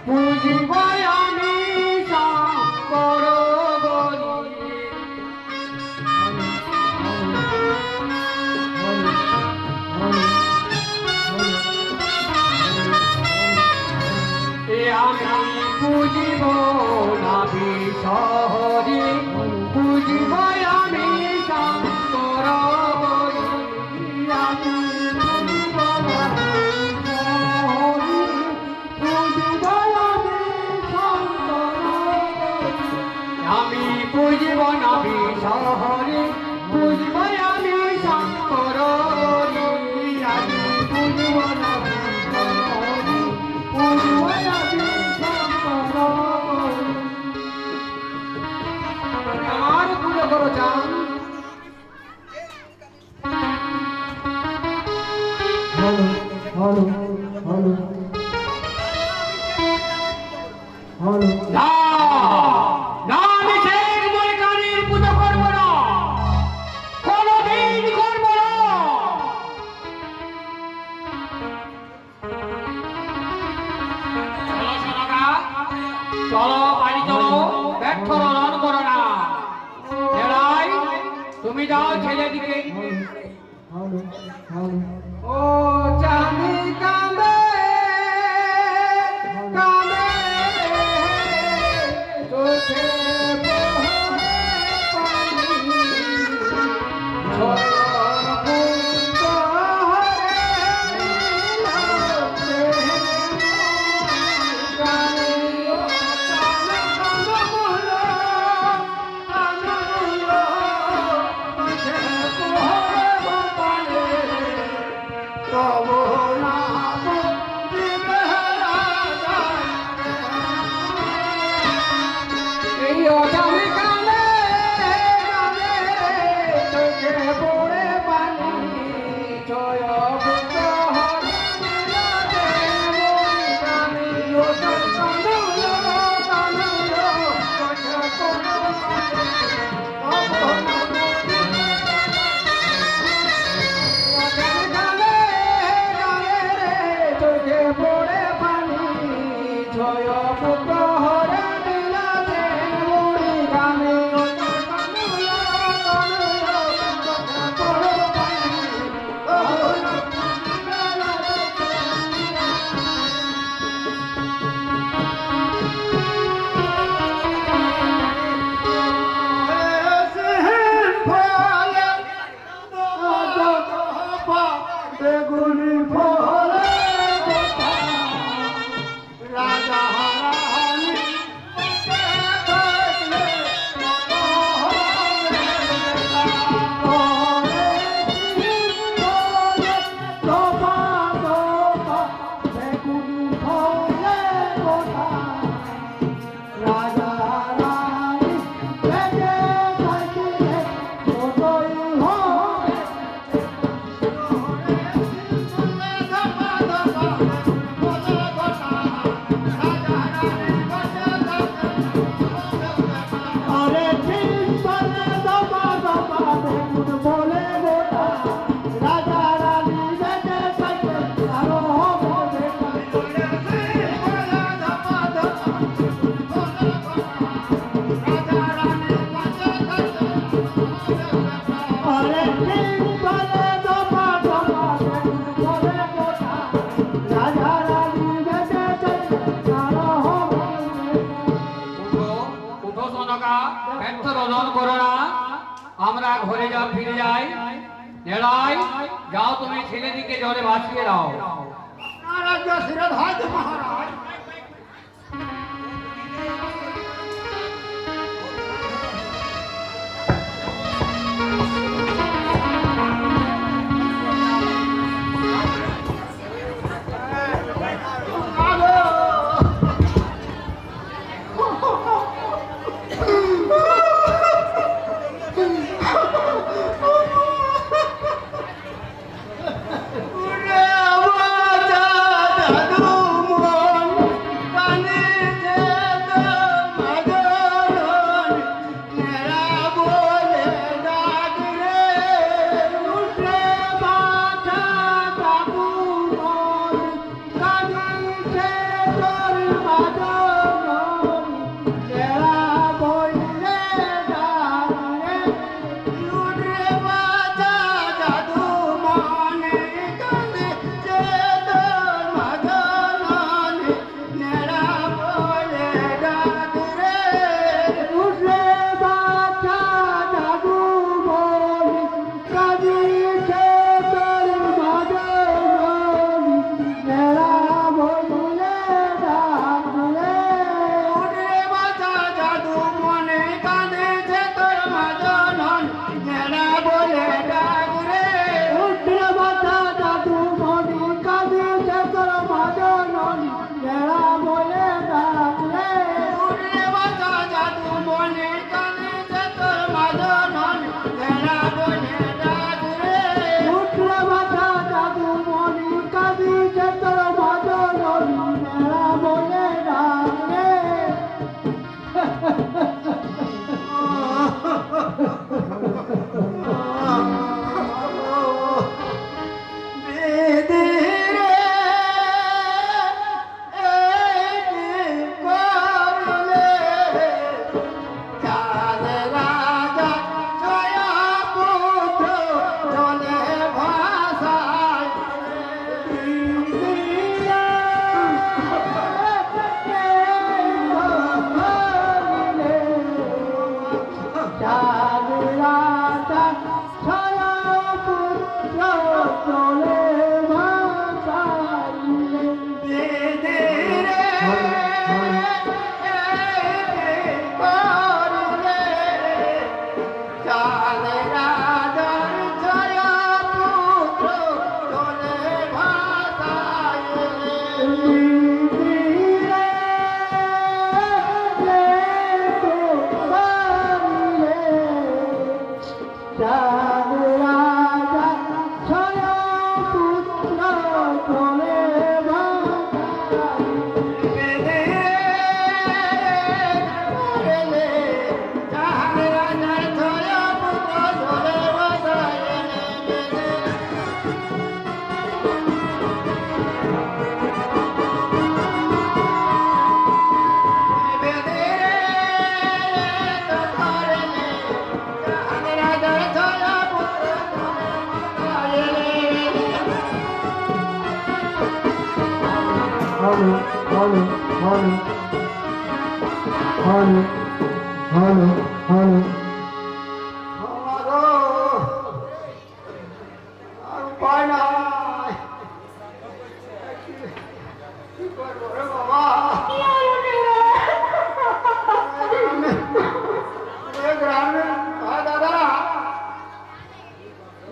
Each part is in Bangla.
বুঝিব আমি শঙ্কর বলি। আমি বুঝিব না বিষহরি, বুঝিব আমি শঙ্কর বলি। আমি বুঝিব না বিষহরি, বুঝিব আমি শঙ্কর বলি। আমি বুঝিব না বিষহরি, বুঝিব আমি শঙ্কর বলি। আমি বুঝিব না বিষহরি, বুঝিব আমি শঙ্কর বলি। আমার পুজো করো চান। হলো হলো হলো হলো না না, আমি শেখ মলিকানির পুজো করব না, কোনদিন করব না। চলো সোনাগা, চলো বাড়ি চলো, ব্যর্থ রণ করো না। এরাই তুমি যাও ছেলেদিকে। হলো হলো ও চাঁদি কাঁদে কাঁদে, চোখে বহে পানি, ঝড় পুষ্প হরে নীলতে গানে। ও চাঁদ কাঁদমুলো, কাঁদমুলো, চোখে বহে পানি, তব নাম বিবেলা যায়। এই অজামি কানে কানে, চোখে পড়ে পানি, জয় বুদ্ধ হরি নীলাতে মরি কানি। ও চল কানুলো কানুলো, চোখে পড়ে পানি, তব নাম চোখে পড়ে পানি, জয় পুত্র হরে নীলাতে মরি গানে। কানুলো কানুলো, চোখে পড়ে পানি, বেগুনি ফলে রাজা রানী থাকলে কত হবে দফা দফা, বেগুনি ফলে রাজা রানী বেঁচে থাকলে কতই হবে। আরে ঠিক বলে দফা দফা, বেগুন বলে গোটা, রাজা রানী বেঁচে থাকলে আরো হবে আরে ঠিক বলে দফা দফা, বেগুন বলে গোটা, রাজা রানী বেঁচে থাকলে আরো হবে। উঠো উঠো সোনাকা, ব্যর্থ রোদন করো না, আমরা ঘরে ফিরে যাই। নেড়াই যাও, তুমি ছেলেদিকে জলে ভাসিয়ে দাও। রাজ্য শিরোধার্য মহারাজ। দাদু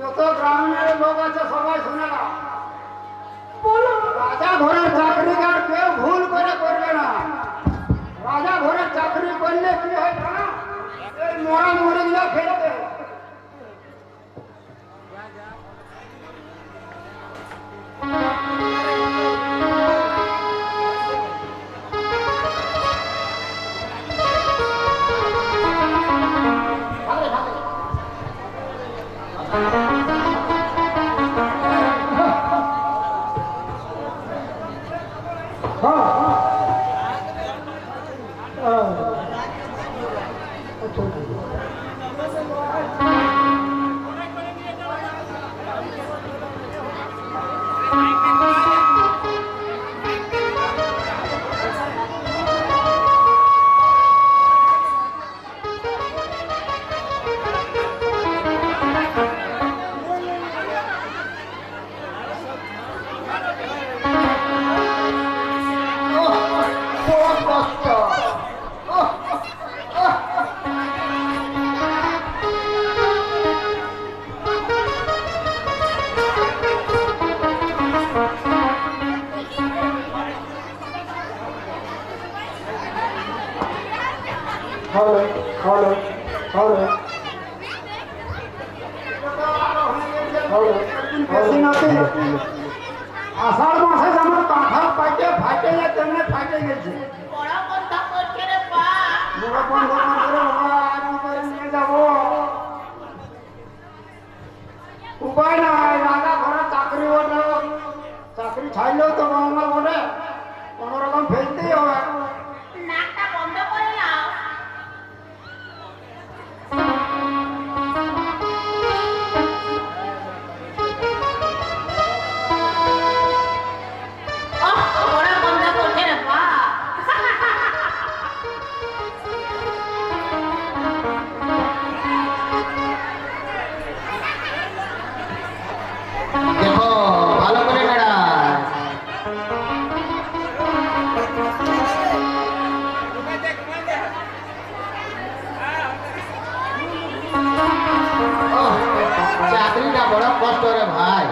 যত গ্রামের লোক আছে সবাই শুনে না, রাজা ঘরের চাকরি আর কেউ ভুল করে করবে না। রাজা ঘরের চাকরি করলে কি হয় জানো? এই মরা মরিগুলো ফেলতে। আষাঢ় মাসে যেমন কাঁঠাল পাইতে ফাইটে যায় তেমনি ফাইটে গেছে। উপায় নাই, রাজা ঘরে চাকরি বটে, চাকরি ছাড়লেও তো বাংলা বটে, কোন রকম ফেলতেই হবে। দেখো ভালো করে নাড়ায়। ওহ, চাকরিটা বড় কষ্ট রে ভাই।